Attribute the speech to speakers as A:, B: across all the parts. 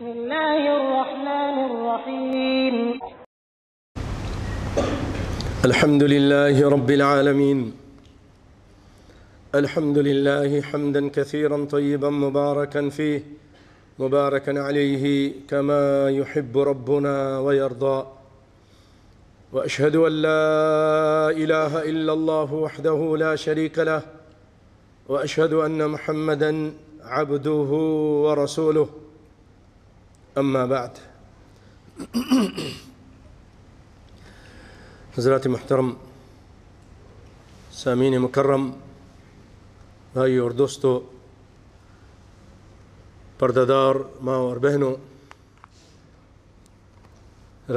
A: بسم الله الرحمن الرحيم
B: الحمد لله رب العالمين الحمد لله حمدا كثيرا طيبا مباركا فيه مباركا عليه كما يحب ربنا ويرضى وأشهد أن لا إله إلا الله وحده لا شريك له وأشهد أن محمدا عبده ورسوله أما بعد حضرات محترم سامعین مکرم بھائی اور دوستو پردہ ماں اور بہنوں،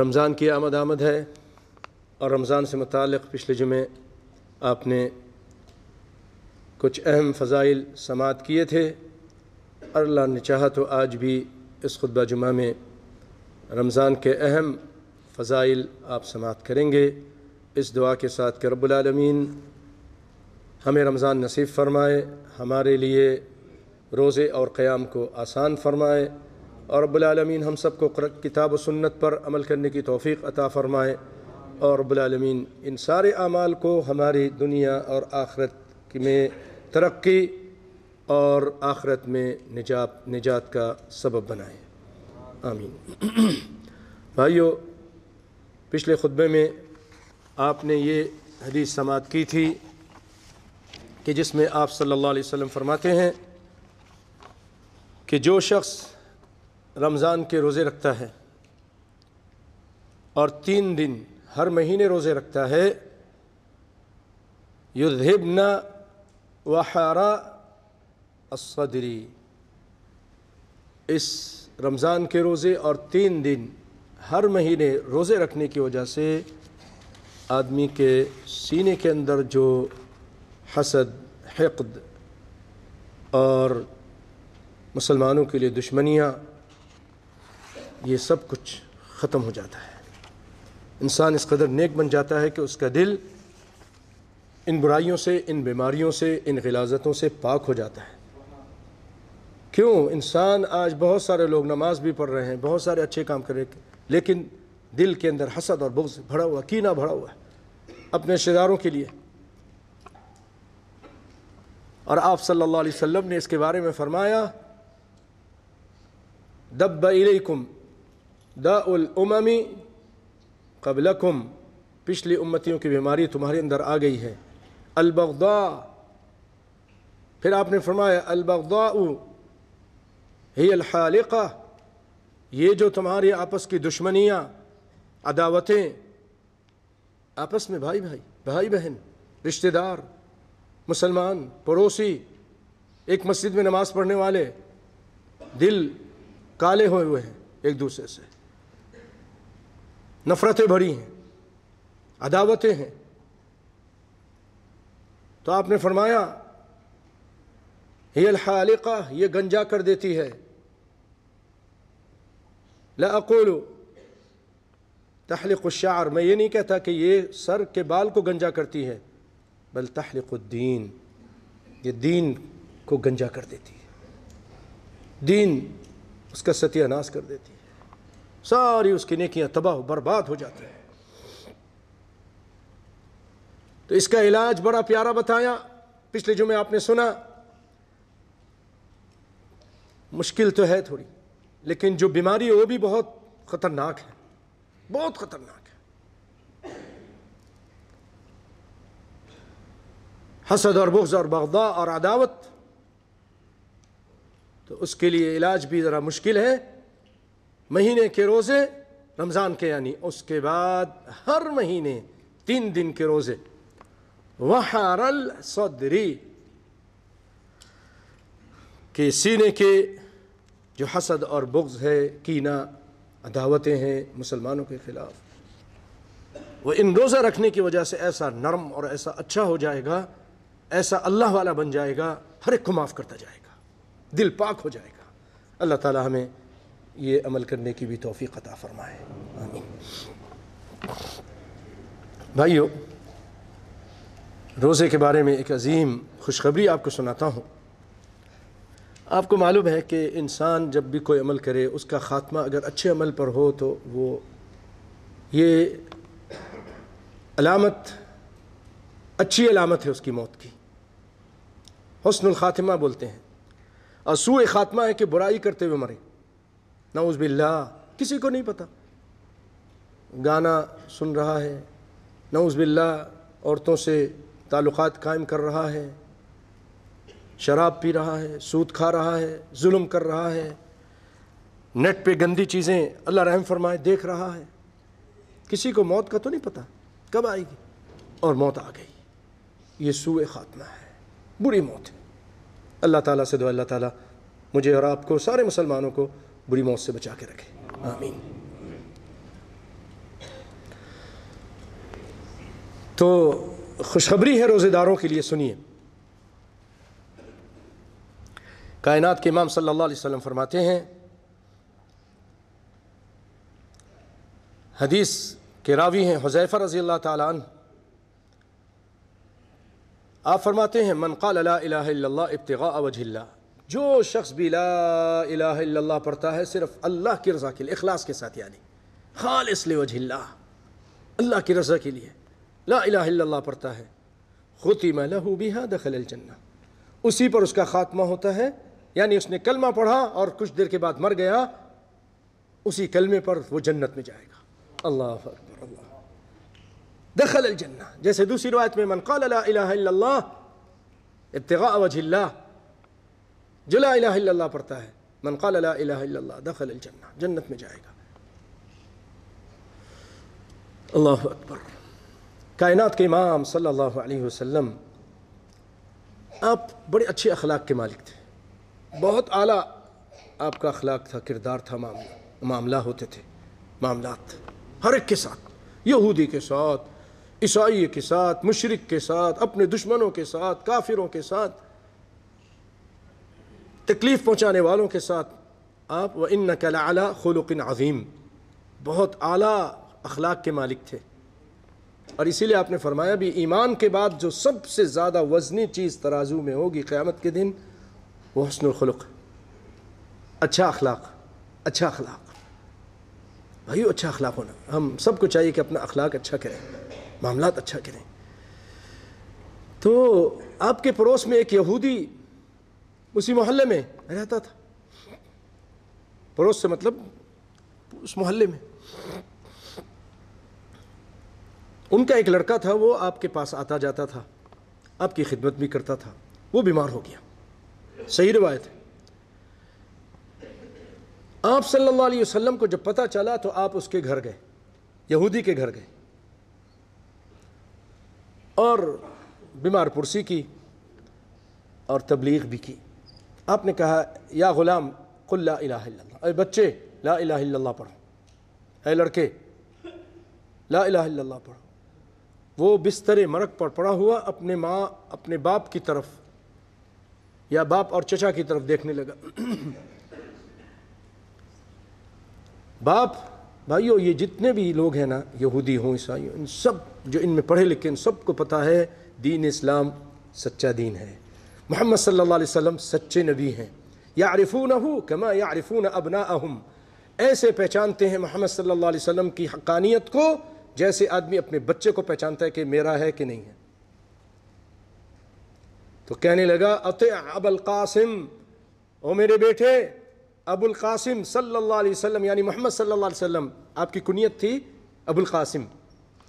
B: رمضان کی آمد ہے اور رمضان سے متعلق پچھلے جمعے آپ نے کچھ اہم فضائل سماعت کیے تھے، اور اللہ نے چاہا تو آج بھی اس خطبہ جمعہ میں رمضان کے اہم فضائل آپ سماعت کریں گے، اس دعا کے ساتھ کہ رب العالمین ہمیں رمضان نصیب فرمائے، ہمارے لیے روزے اور قیام کو آسان فرمائے، اور رب العالمین ہم سب کو کتاب و سنت پر عمل کرنے کی توفیق عطا فرمائے، اور رب العالمین ان سارے اعمال کو ہماری دنیا اور آخرت میں ترقی اور آخرت میں نجات کا سبب بنائے، آمین۔ بھائیو، پچھلے خطبے میں آپ نے یہ حدیث سماعت کی تھی کہ جس میں آپ صلی اللہ علیہ وسلم فرماتے ہیں کہ جو شخص رمضان کے روزے رکھتا ہے اور 3 دن ہر مہینے روزے رکھتا ہے، یذہبن وحارا الصدری، اس رمضان کے روزے اور 3 دن ہر مہینے روزے رکھنے کی وجہ سے آدمی کے سینے کے اندر جو حسد، حقد اور مسلمانوں کے لیے دشمنیاں، یہ سب کچھ ختم ہو جاتا ہے۔ انسان اس قدر نیک بن جاتا ہے کہ اس کا دل ان برائیوں سے، ان بیماریوں سے، ان غلاظتوں سے پاک ہو جاتا ہے۔ کیوں؟ انسان آج بہت سارے لوگ نماز بھی پڑھ رہے ہیں، بہت سارے اچھے کام کر رہے ہیں، لیکن دل کے اندر حسد اور بغض بھرا ہوا، کینہ بھرا ہوا ہے اپنے رشتہ داروں کے لیے۔ اور آپ صلی اللہ علیہ وسلم نے اس کے بارے میں فرمایا، دب الیکم داء الامم قبلکم، پچھلی امتیوں کی بیماری تمہارے اندر آ گئی ہے، البغضاء، پھر آپ نے فرمایا البغضاء ہی الحالقہ، یہ جو تمہاری آپس کی دشمنیاں، عداوتیں، آپس میں بھائی بہن، رشتہ دار، مسلمان، پڑوسی، ایک مسجد میں نماز پڑھنے والے، دل کالے ہوئے ہیں ایک دوسرے سے، نفرتیں بھری ہیں، عداوتیں ہیں، تو آپ نے فرمایا ہی الحالقہ، یہ گنجا کر دیتی ہے، لا اقول تحلق الشعر، میں یہ نہیں کہتا کہ یہ سر کے بال کو گنجا کرتی ہے، بل تحلق الدین، یہ دین کو گنجا کر دیتی ہے، دین اس کا ستیہ ناش کر دیتی ہے، ساری اس کی نیکیاں تباہ و برباد ہو جاتی ہیں۔ تو اس کا علاج بڑا پیارا بتایا، پچھلے جمعے آپ نے سنا، مشکل تو ہے تھوڑی، لیکن جو بیماری ہے وہ بھی بہت خطرناک ہے، بہت خطرناک ہے۔ حسد اور بغض اور بغضاء اور عداوت، تو اس کے لیے علاج بھی ذرا مشکل ہے۔ مہینے کے روزے، رمضان کے یعنی، اس کے بعد ہر مہینے 3 دن کے روزے، وحار الصدری، کہ سینے کے جو حسد اور بغض ہے، کینہ، عداوتیں ہیں مسلمانوں کے خلاف، وہ ان روزہ رکھنے کی وجہ سے ایسا نرم اور ایسا اچھا ہو جائے گا، ایسا اللہ والا بن جائے گا، ہر ایک کو معاف کرتا جائے گا، دل پاک ہو جائے گا۔ اللہ تعالی ہمیں یہ عمل کرنے کی بھی توفیق عطا فرمائے، آمین۔ بھائیو، روزے کے بارے میں ایک عظیم خوشخبری آپ کو سناتا ہوں۔ آپ کو معلوم ہے کہ انسان جب بھی کوئی عمل کرے اس کا خاتمہ اگر اچھے عمل پر ہو تو وہ یہ علامت اچھی علامت ہے اس کی موت کی. حسن الخاتمہ بولتے ہیں. اور سوء خاتمہ ہے کہ برائی کرتے ہوئے مرے. نعوذ باللہ. کسی کو نہیں پتہ, گانا سن رہا ہے, نعوذ باللہ عورتوں سے تعلقات قائم کر رہا ہے, شراب پی رہا ہے, سود کھا رہا ہے, ظلم کر رہا ہے, نیٹ پہ گندی چیزیں اللہ رحم فرمائے دیکھ رہا ہے. کسی کو موت کا تو نہیں پتہ کب آئے گی, اور موت آ گئی. یہ سوء خاتمہ ہے, بری موت ہے. اللہ تعالیٰ سے دعا اللہ تعالیٰ مجھے اور آپ کو سارے مسلمانوں کو بری موت سے بچا کے رکھے, آمین. تو خوشخبری ہے روزے داروں کے لیے, سنیے. کائنات کے امام صلی اللہ علیہ وسلم فرماتے ہیں, حدیث کے راوی ہیں حذیفہ رضی اللہ تعالیٰ عنہ, آپ فرماتے ہیں من قال لا الہ الا اللہ ابتغاء وجہ اللہ, جو شخص بھی لا الہ الا اللہ پڑھتا ہے صرف اللہ کی رضا کے لیے, اخلاص کے ساتھ, یعنی خالص لوجہ اللہ, اللہ کی رضا کے لیے لا الہ الا اللہ پڑھتا ہے, ختم لہ بہا دخل الجنہ, اسی پر اس کا خاتمہ ہوتا ہے. یعنی اس نے کلمہ پڑھا اور کچھ دیر کے بعد مر گیا, اسی کلمے پر وہ جنت میں جائے گا. اللہ اکبر, اللہ. دخل الجنہ. جیسے دوسری روایت میں من قال لا الہ الا اللہ ابتغاء وجہ اللہ, جو لا الہ الا اللہ پڑھتا ہے, من قال لا الہ الا اللہ دخل الجنہ, جنت میں جائے گا. اللہ اکبر. کائنات کے امام صلی اللہ علیہ وسلم آپ بڑے اچھے اخلاق کے مالک تھے, بہت اعلیٰ آپ کا اخلاق تھا, کردار تھا, معاملہ ہوتے تھے, معاملات ہر ایک کے ساتھ, یہودی کے ساتھ, عیسائی کے ساتھ, مشرک کے ساتھ, اپنے دشمنوں کے ساتھ, کافروں کے ساتھ, تکلیف پہنچانے والوں کے ساتھ. آپ وَإِنَّكَ لَعَلَىٰ خُلُقٍ عَظِيمٍ, بہت اعلیٰ اخلاق کے مالک تھے. اور اسی لیے آپ نے فرمایا بھی ایمان کے بعد جو سب سے زیادہ وزنی چیز ترازو میں ہوگی قیامت کے دن وہ حسن الخلق, اچھا اخلاق. اچھا اخلاق بھائیو, اچھا اخلاق ہونا. ہم سب کو چاہیے کہ اپنا اخلاق اچھا کریں, معاملات اچھا کریں. تو آپ کے پڑوس میں ایک یہودی اسی محلے میں رہتا تھا, پڑوس سے مطلب اس محلے میں. ان کا ایک لڑکا تھا, وہ آپ کے پاس آتا جاتا تھا, آپ کی خدمت بھی کرتا تھا. وہ بیمار ہو گیا, صحیح روایت ہے. آپ صلی اللہ علیہ وسلم کو جب پتہ چلا تو آپ اس کے گھر گئے, یہودی کے گھر گئے, اور بیمار پرسی کی اور تبلیغ بھی کی. آپ نے کہا یا غلام قل لا الہ الا اللہ, اے بچے لا الہ الا اللہ پڑھو, اے لڑکے لا الہ الا اللہ پڑھو. وہ بستر مرگ پر پڑا ہوا اپنے ماں اپنے باپ کی طرف یا باپ اور چچا کی طرف دیکھنے لگا. باپ بھائیو, یہ جتنے بھی لوگ ہیں نا, یہودی ہوں عیسائی ہوں, ان سب جو ان میں پڑھے لکھے, ان سب کو پتہ ہے دین اسلام سچا دین ہے, محمد صلی اللہ علیہ وسلم سچے نبی ہیں. یعرفونہ کما یعرفون ابناءہم, ایسے پہچانتے ہیں محمد صلی اللہ علیہ وسلم کی حقانیت کو جیسے آدمی اپنے بچے کو پہچانتا ہے کہ میرا ہے کہ نہیں ہے. تو کہنے لگا اطیع ابا القاسم, او میرے بیٹے ابو القاسم صلی اللہ علیہ وسلم, یعنی محمد صلی اللہ علیہ وسلم. آپ کی کنیت تھی ابو القاسم,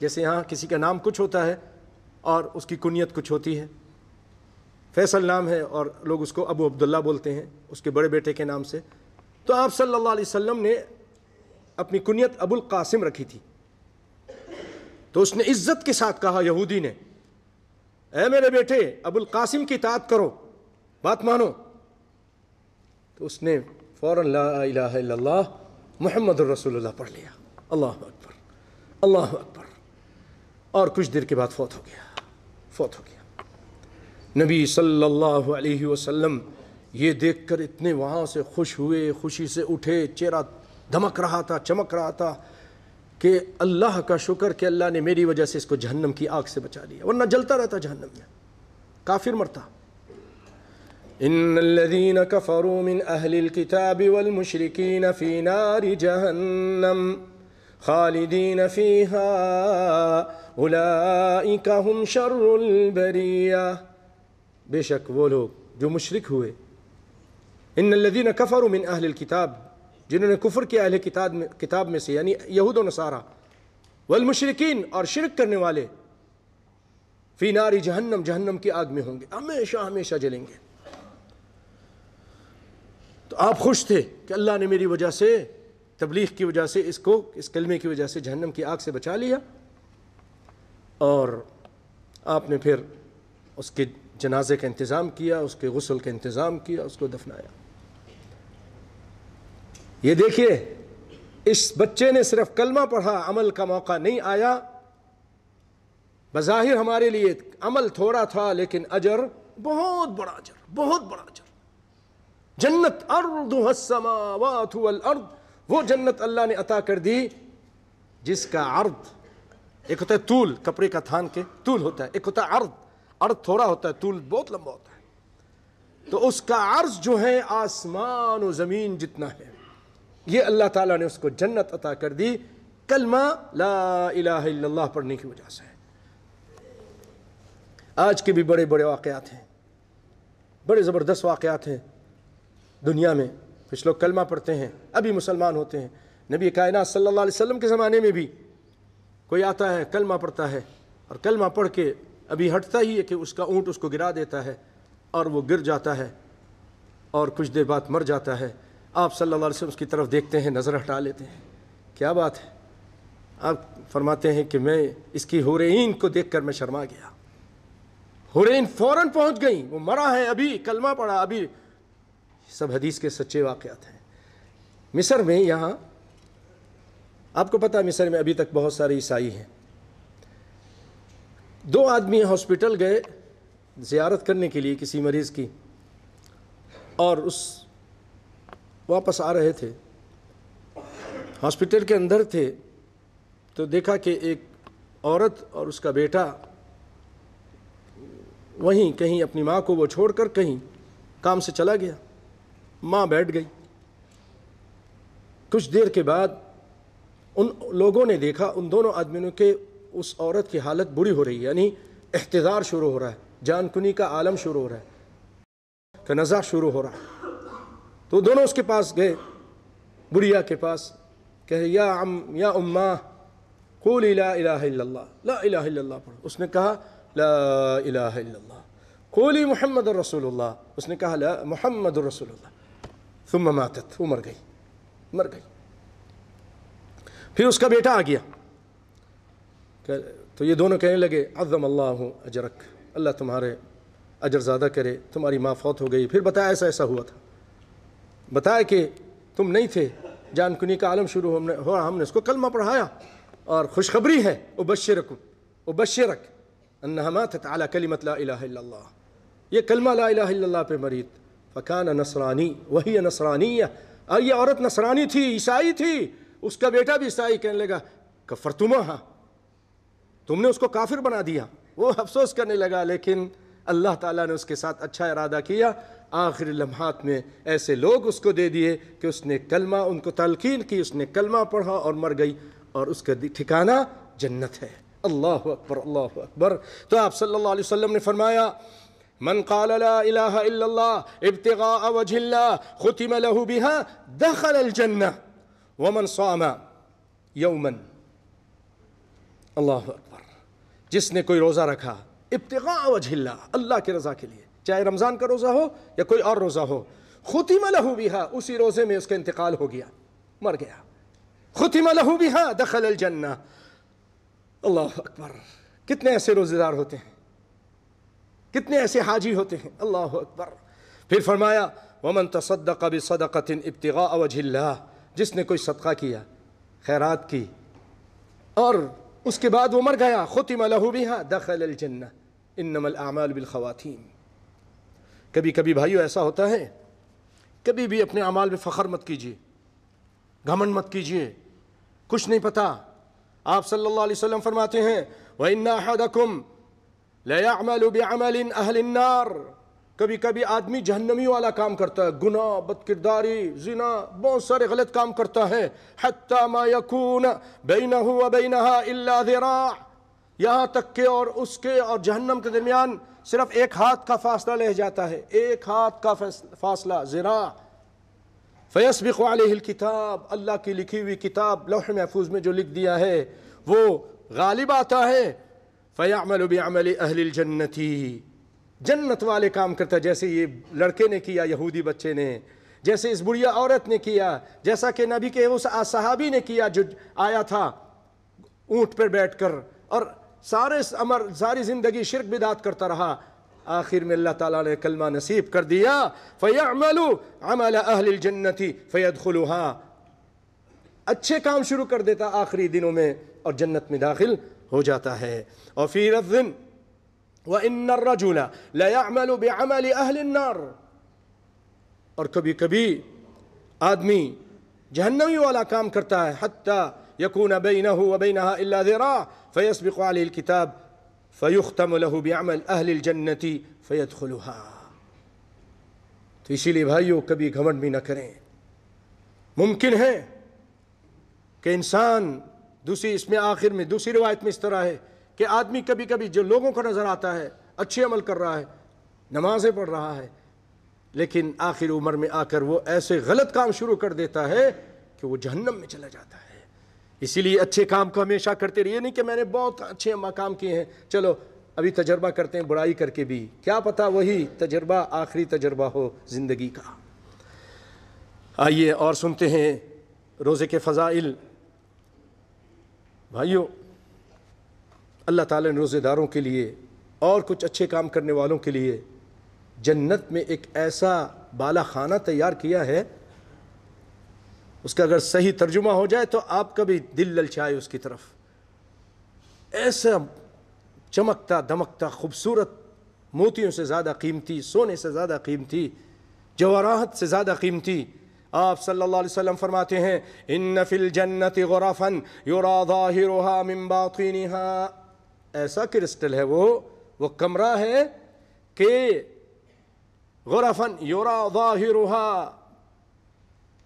B: جیسے یہاں کسی کا نام کچھ ہوتا ہے اور اس کی کنیت کچھ ہوتی ہے. فیصل نام ہے اور لوگ اس کو ابو عبداللہ بولتے ہیں اس کے بڑے بیٹے کے نام سے. تو آپ صلی اللہ علیہ وسلم نے اپنی کنیت ابو القاسم رکھی تھی. تو اس نے عزت کے ساتھ کہا یہودی نے, اے میرے بیٹے ابو القاسم کی اطاعت کرو, بات مانو. تو اس نے فوراً لا الہ الا اللہ محمد الرسول اللہ پڑھ لیا. اللہ اکبر, اللہ اکبر. اور کچھ دیر کے بعد فوت ہو گیا. نبی صلی اللہ علیہ وسلم یہ دیکھ کر اتنے وہاں سے خوش ہوئے, خوشی سے اٹھے, چہرہ دمک رہا تھا, چمک رہا تھا کہ اللہ کا شکر کہ اللہ نے میری وجہ سے اس کو جہنم کی آگ سے بچا لیا, ورنہ جلتا رہتا جہنم میں, کافر مرتا. ان الذين كفروا من اهل الكتاب والمشركين في نار جهنم خالدين فيها اولئك هم شر البرية. بے شک وہ لوگ جو مشرک ہوئے، ان الذين كفروا من اہل الكتاب، جنہوں نے کفر کیا اہل کتاب میں سے، یعنی یہود و نصارہ، والمشرکین، اور شرک کرنے والے، فی نار جہنم، جہنم کی آگ میں ہوں گے، ہمیشہ ہمیشہ جلیں گے. تو آپ خوش تھے کہ اللہ نے میری وجہ سے، تبلیغ کی وجہ سے، اس کلمے کی وجہ سے جہنم کی آگ سے بچا لیا، اور آپ نے پھر اس کے جنازے کا انتظام کیا، اس کے غسل کا انتظام کیا، اس کو دفنایا. یہ دیکھیے، اس بچے نے صرف کلمہ پڑھا، عمل کا موقع نہیں آیا. بظاہر ہمارے لیے عمل تھوڑا تھا، لیکن اجر بہت بڑا اجر، بہت بڑا اجر. جنت ارضها السماوات والارض، وہ جنت اللہ نے عطا کر دی جس کا عرض، ایک ہوتا ہے طول، کپڑے کا تھان کے طول ہوتا ہے، ایک ہوتا ہے عرض، عرض تھوڑا ہوتا ہے، طول بہت لمبا ہوتا ہے. تو اس کا عرض جو ہے آسمان و زمین جتنا ہے، یہ اللہ تعالیٰ نے اس کو جنت عطا کر دی، کلمہ لا الہ الا اللہ پڑھنے کی وجہ سے. آج کے بھی بڑے بڑے واقعات ہیں، بڑے زبردست واقعات ہیں دنیا میں. کچھ لوگ کلمہ پڑھتے ہیں، ابھی مسلمان ہوتے ہیں. نبی کائنات صلی اللہ علیہ وسلم کے زمانے میں بھی کوئی آتا ہے، کلمہ پڑھتا ہے، اور کلمہ پڑھ کے ابھی ہٹتا ہی ہے کہ اس کا اونٹ اس کو گرا دیتا ہے، اور وہ گر جاتا ہے، اور کچھ دیر بعد مر جاتا ہے. آپ صلی اللہ علیہ وسلم اس کی طرف دیکھتے ہیں، نظر ہٹا لیتے ہیں، کیا بات ہے؟ آپ فرماتے ہیں کہ میں اس کی حورین کو دیکھ کر میں شرما گیا. حورین فوراً پہنچ گئیں، وہ مرا ہے، ابھی کلمہ پڑھا، ابھی. سب حدیث کے سچے واقعات ہیں. مصر میں، یہاں آپ کو پتہ ہے مصر میں ابھی تک بہت سارے عیسائی ہیں. 2 آدمی ہاسپٹل گئے زیارت کرنے کے لیے کسی مریض کی، اور واپس آ رہے تھے، ہاسپٹل کے اندر تھے، تو دیکھا کہ ایک عورت اور اس کا بیٹا وہیں کہیں اپنی ماں کو وہ چھوڑ کر کہیں کام سے چلا گیا. ماں بیٹھ گئی. کچھ دیر کے بعد ان لوگوں نے دیکھا ان دونوں آدمیوں کے اس عورت کی حالت بری ہو رہی ہے، یعنی احتضار شروع ہو رہا ہے، جان کنی کا عالم شروع ہو رہا ہے، تنازع شروع ہو رہا ہے. تو دونوں اس کے پاس گئے، بڑھیا کے پاس، کہ یا اماں قولی لا الہ الا اللہ، لا الہ الا اللہ پڑھو. اس نے کہا لا الہ الا اللہ. قولی محمد رسول اللہ، اس نے کہا لا محمد رسول اللہ. ثم ماتت، وہ مر گئی. پھر اس کا بیٹا آ گیا، تو یہ دونوں کہنے لگے عظم اللہ اجرک، اللہ تمہارے اجر زیادہ کرے، تمہاری ماں فوت ہو گئی. پھر بتایا ایسا ہوا تھا، بتایا کہ تم نہیں تھے، جان کنی کا عالم شروع ہوا، ہم نے اس کو کلمہ پڑھایا، اور خوشخبری ہے ابشرک انہا ماتت علی کلمت لا الہ الا اللہ، یہ کلمہ لا الہ الا اللہ پہ مرید. فکان نصرانی وہی نصرانیہ، اور یہ عورت نصرانی تھی، عیسائی تھی، اس کا بیٹا بھی عیسائی. کہنے لگا کفرتموہا، تم نے اس کو کافر بنا دیا. وہ افسوس کرنے لگا، لیکن اللہ تعالیٰ نے اس کے ساتھ اچھا ارادہ کیا. آخری لمحات میں ایسے لوگ اس کو دے دیے کہ اس نے کلمہ، ان کو تلقین کی، اس نے کلمہ پڑھا اور مر گئی، اور اس کا ٹھکانہ جنت ہے. اللہ اکبر، اللہ اکبر. تو آپ صلی اللہ علیہ وسلم نے فرمایا من قال لا الہ الا اللہ ابتغاء وجہ اللہ ختم له بها دخل الجنہ ومن صام یوما. اللہ اکبر. جس نے کوئی روزہ رکھا ابتغاء وجہ اللہ، اللہ کے رضا کے لیے، چاہے رمضان کا روزہ ہو یا کوئی اور روزہ ہو، ختم له بها، اسی روزے میں اس کا انتقال ہو گیا، مر گیا، ختم له بها دخل الجنہ. اللہ اکبر. کتنے ایسے روزے دار ہوتے ہیں، کتنے ایسے حاجی ہوتے ہیں. اللہ اکبر. پھر فرمایا ومن تصدق بصدقة ابتغاء وجہ اللہ، جس نے کوئی صدقہ کیا، خیرات کی، اور اس کے بعد وہ مر گیا، ختم له بها دخل الجنہ انما الاعمال بالخواتیم. کبھی کبھی بھائیو ایسا ہوتا ہے، کبھی بھی اپنے اعمال میں فخر مت کیجیے، گھمنڈ مت کیجیے، کچھ نہیں پتا. آپ صلی اللہ علیہ وسلم فرماتے ہیں وَإِنَّ أَحَدَكُمْ لَيَعْمَلُ بِعَمَلٍ أَهْلِ النَّارِ کبھی کبھی آدمی جہنمی والا کام کرتا ہے، گناہ، بد کرداری، زنا، بہت سارے غلط کام کرتا ہے. حتی ما یکون بینہ و بینہا الا ذراع، یہاں تک کہ اور اس کے اور جہنم کے درمیان صرف ایک ہاتھ کا فاصلہ رہ جاتا ہے، ایک ہاتھ کا فاصلہ، ذراع. فیسبق علیہ الکتاب، اللہ کی لکھی ہوئی کتاب لوح محفوظ میں جو لکھ دیا ہے وہ غالب آتا ہے. فیعمل بعمل اہل الجنت، جنت والے کام کرتا ہے، جیسے یہ لڑکے نے کیا، یہودی بچے نے، جیسے اس بڑھیا عورت نے کیا، جیسا کہ نبی کے اس صحابی نے کیا جو آیا تھا اونٹ پر بیٹھ کر اور ساری زندگی شرک بدعت کرتا رہا. آخر میں اللہ تعالیٰ نے کلمہ نصیب کر دیا. فَيَعْمَلُ عَمَلَ أَهْلِ الْجَنَّةِ فَيَدْخُلُهَا، اچھے کام شروع کر دیتا آخری دنوں میں اور جنت میں داخل ہو جاتا ہے. اور فی لفظ وَإِنَّ الرَّجُلَ لَيَعْمَلُ بِعَمَلِ أَهْلِ النَّارِ، اور کبھی کبھی آدمی جہنمی والا کام کرتا ہے. حتی یکون بینہ وبینہا الا ذراع فیسبق علیہ الکتاب فیختم له بعمل اہل الجنت فیدخلها. تو اسی لیے بھائیو کبھی گھمنڈ بھی نہ کریں. ممکن ہے کہ انسان اس میں آخر میں دوسری روایت میں اس طرح ہے کہ آدمی کبھی کبھی جو لوگوں کو نظر آتا ہے اچھے عمل کر رہا ہے، نمازیں پڑھ رہا ہے، لیکن آخر عمر میں آ کر وہ ایسے غلط کام شروع کر دیتا ہے کہ وہ جہنم میں چلا جاتا ہے. اسی لیے اچھے کام کو ہمیشہ کرتے رہیے. نہیں کہ میں نے بہت اچھے کام کیے ہیں، چلو ابھی تجربہ کرتے ہیں برائی کر کے بھی، کیا پتہ وہی تجربہ آخری تجربہ ہو زندگی کا. آئیے اور سنتے ہیں روزے کے فضائل. بھائیو، اللہ تعالیٰ نے روزے داروں کے لیے اور کچھ اچھے کام کرنے والوں کے لیے جنت میں ایک ایسا بالا خانہ تیار کیا ہے، اس کا اگر صحیح ترجمہ ہو جائے تو آپ کا بھی دل للچائے اس کی طرف. ایسا چمکتا دمکتا خوبصورت، موتیوں سے زیادہ قیمتی، سونے سے زیادہ قیمتی، جواہرات سے زیادہ قیمتی. آپ صلی اللہ علیہ وسلم فرماتے ہیں ان فی الجنت غرفا یرا ظاہرها من باطنها، ایسا کرسٹل ہے وہ کمرہ ہے کہ غرفا یرا ظاہرها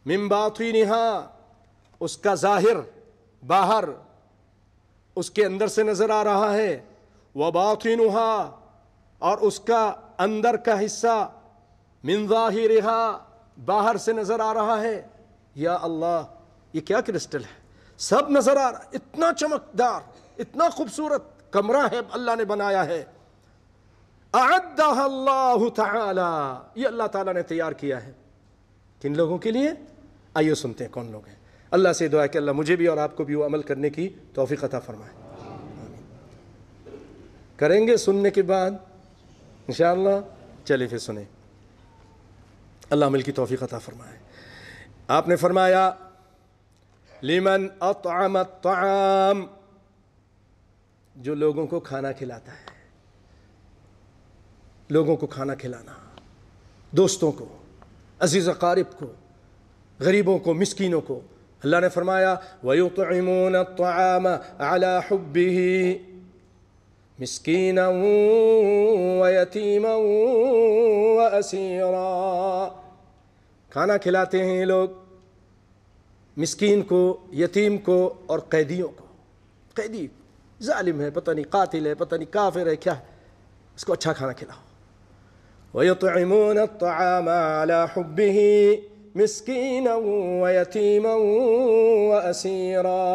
B: من باطنها، اس کا ظاہر باہر اس کے اندر سے نظر آ رہا ہے، وباطنها اور اس کا اندر کا حصہ من ظاہرها باہر سے نظر آ رہا ہے. یا اللہ، یہ کیا کرسٹل ہے، سب نظر آ رہا، اتنا چمکدار، اتنا خوبصورت کمرہ ہے اللہ نے بنایا ہے. اعدها اللہ تعالی، یہ اللہ تعالیٰ نے تیار کیا ہے. کن لوگوں کے لیے؟ آئیے سنتے ہیں کون لوگ ہیں. اللہ سے دعا ہے کہ اللہ مجھے بھی اور آپ کو بھی وہ عمل کرنے کی توفیق عطا فرمائے. کریں گے سننے کے بعد انشاءاللہ. چلے پھر سنیں. اللہ عمل کی توفیق عطا فرمائے. آپ نے فرمایا لمن اطعم الطعام، جو لوگوں کو کھانا کھلاتا ہے. لوگوں کو کھانا کھلانا، دوستوں کو، عزیز اقارب کو، غریبوں کو، مسکینوں کو. اللہ نے فرمایا وَيُطْعِمُونَ الطَّعَامَ عَلَى حُبِّهِ مِسْكِينًا وَيَتِيمًا وَأَسِيرًا. کھانا کھلاتے ہیں یہ لوگ مسکین کو، یتیم کو اور قیدیوں کو. قیدی ظالم ہے، پتہ نہیں قاتل ہے، پتہ نہیں کافر ہے، کیا ہے، اس کو اچھا کھانا کھلاؤ. وَيُطْعِمُونَ الطَّعَامَ عَلَى حُبِّهِ مسكينا ويتيما وأسيرا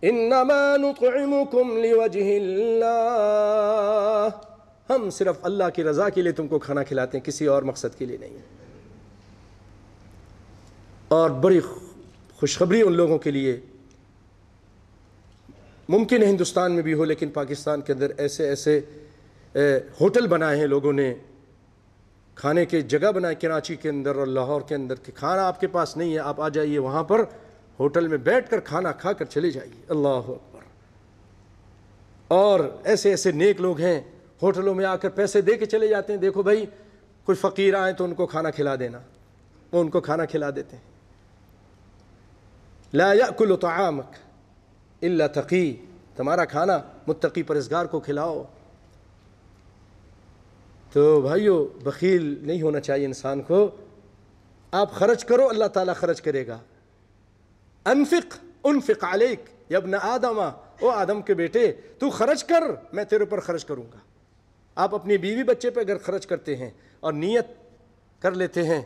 B: إنما نطعمكم لوجه الله، ہم صرف اللہ کی رضا کے لیے تم کو کھانا کھلاتے ہیں، کسی اور مقصد کے لیے نہیں. اور بڑی خوشخبری ان لوگوں کے لیے، ممکن ہے ہندوستان میں بھی ہو لیکن پاکستان کے اندر ایسے ایسے ہوٹل بنائے ہیں لوگوں نے، کھانے کی جگہ بنائے کراچی کے اندر اور لاہور کے اندر کہ کھانا آپ کے پاس نہیں ہے، آپ آ جائیے وہاں پر ہوٹل میں بیٹھ کر کھانا کھا کر چلے جائیے. اللہ اکبر. اور ایسے ایسے نیک لوگ ہیں ہوٹلوں میں آ کر پیسے دے کے چلے جاتے ہیں. دیکھو بھائی کوئی فقیر آئے تو ان کو کھانا کھلا دینا، وہ ان کو کھانا کھلا دیتے ہیں. لا یأکل طعامک الا تقی، تمہارا کھانا متقی پرہیزگار کو کھلاؤ. تو بھائیو بخیل نہیں ہونا چاہیے انسان کو. آپ خرچ کرو، اللہ تعالیٰ خرچ کرے گا. انفق علیک یا ابن آدم، او آدم کے بیٹے تو خرچ کر، میں تیرے پر خرچ کروں گا. آپ اپنی بیوی بچے پہ اگر خرچ کرتے ہیں اور نیت کر لیتے ہیں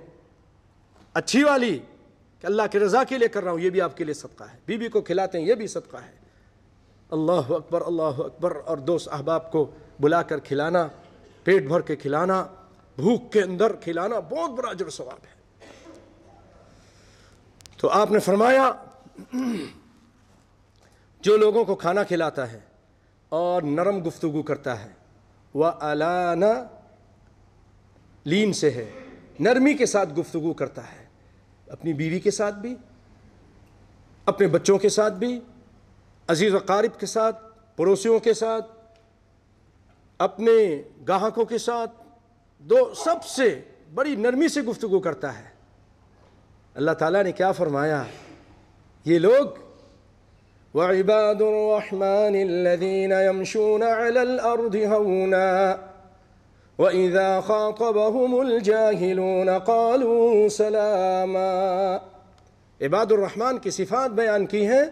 B: اچھی والی کہ اللہ کی رضا کے لیے کر رہا ہوں، یہ بھی آپ کے لیے صدقہ ہے. بیوی کو کھلاتے ہیں، یہ بھی صدقہ ہے. اللہ اکبر اللہ اکبر. اور دوست احباب کو بلا کر کھلانا، پیٹ بھر کے کھلانا، بھوک کے اندر کھلانا بہت بڑا اجر و ثواب ہے. تو آپ نے فرمایا جو لوگوں کو کھانا کھلاتا ہے اور نرم گفتگو کرتا ہے، وَأَلَانَ لین سے ہے، نرمی کے ساتھ گفتگو کرتا ہے، اپنی بیوی کے ساتھ بھی، اپنے بچوں کے ساتھ بھی، عزیز و اقارب کے ساتھ، پڑوسیوں کے ساتھ، اپنے گاہکوں کے ساتھ، سب سے بڑی نرمی سے گفتگو کرتا ہے. اللہ تعالیٰ نے کیا فرمایا؟ یہ لوگ وَعِبَادُ الرَّحْمَنِ الَّذِينَ يَمْشُونَ عَلَى الْأَرْضِ هَوْنًا وَإِذَا خَاطَبَهُمُ الْجَاهِلُونَ قَالُوا سَلَامًا. عباد الرحمن کی صفات بیان کی ہیں.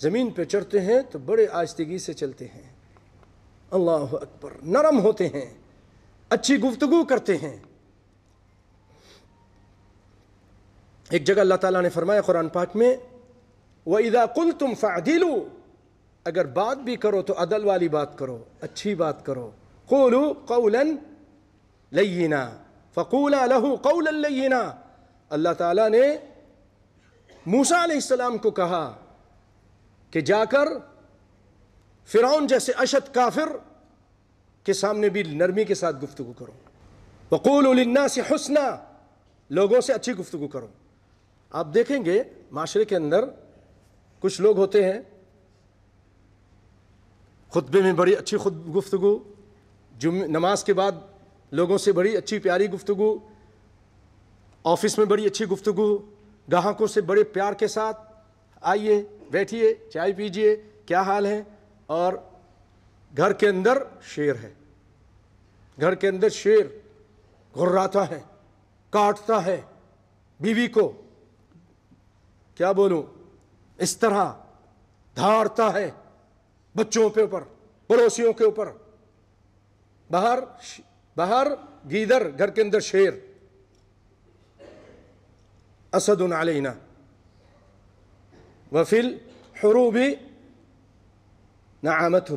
B: زمین پہ چڑھتے ہیں تو بڑے آہستگی سے چلتے ہیں، اللہ اکبر، نرم ہوتے ہیں، اچھی گفتگو کرتے ہیں. ایک جگہ اللہ تعالیٰ نے فرمایا قرآن پاک میں وَإِذَا قُلْتُمْ فَعْدِلُوا، اگر بات بھی کرو تو عدل والی بات کرو، اچھی بات کرو. قُولُوا قَوْلًا لَيِّنًا فَقُولَا لَهُ قَوْلًا لَيِّنًا. اللہ تعالیٰ نے موسیٰ علیہ السلام کو کہا کہ جا کر فرعون جیسے اشد کافر کے سامنے بھی نرمی کے ساتھ گفتگو کرو. وَقُولُوا لِلنَّاسِ حُسْنًا، لوگوں سے اچھی گفتگو کرو. آپ دیکھیں گے معاشرے کے اندر کچھ لوگ ہوتے ہیں خطبے میں بڑی اچھی گفتگو، نماز کے بعد لوگوں سے بڑی اچھی پیاری گفتگو، آفس میں بڑی اچھی گفتگو، گاہکوں سے بڑے پیار کے ساتھ آئیے بیٹھیے چائے پیجیے کیا حال ہے. اور گھر کے اندر شیر ہے، گھر کے اندر شیر گھراتا ہے، کاٹتا ہے بیوی کو، کیا بولوں، اس طرح دھاڑتا ہے بچوں کے اوپر، پڑوسیوں کے اوپر. باہر گیدر، گھر کے اندر شیر. اسد علینا وفی الحروب نعامۃ.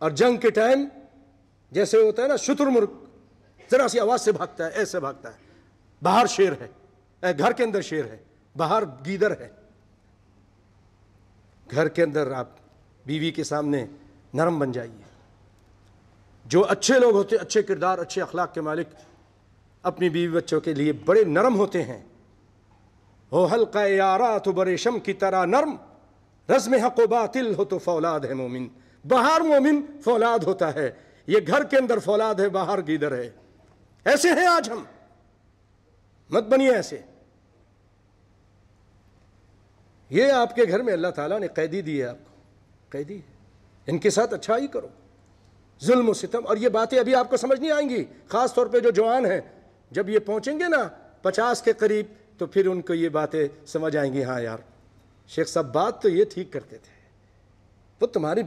B: اور جنگ کے ٹائم جیسے ہوتا ہے نا شتر مرغ، ذرا سی آواز سے بھاگتا ہے، ایسے بھاگتا ہے. باہر شیر ہے، گھر کے اندر شیر ہے، باہر گیدر ہے. گھر کے اندر آپ بیوی کے سامنے نرم بن جائیے. جو اچھے لوگ ہوتے، اچھے کردار، اچھے اخلاق کے مالک، اپنی بیوی بچوں کے لیے بڑے نرم ہوتے ہیں. ہو حلقہ یارا تو بریشم کی طرح نرم، رزم حق و باطل ہو تو فولاد ہے مومن. باہر مومن فولاد ہوتا ہے، یہ گھر کے اندر فولاد ہے، باہر گیدر ہے. ایسے ہیں آج ہم، مت بنیے ایسے. یہ آپ کے گھر میں اللہ تعالیٰ نے قیدی دی ہے، آپ کو قیدی ہے. ان کے ساتھ اچھائی کرو. ظلم و ستم، اور یہ باتیں ابھی آپ کو سمجھ نہیں آئیں گی، خاص طور پہ جو جوان ہیں. جب یہ پہنچیں گے نا 50 کے قریب تو پھر ان کو یہ باتیں سمجھ آئیں گی. ہاں یار شیخ صاحب بات تو یہ ٹھیک کرتے تھے. وہ تمہاری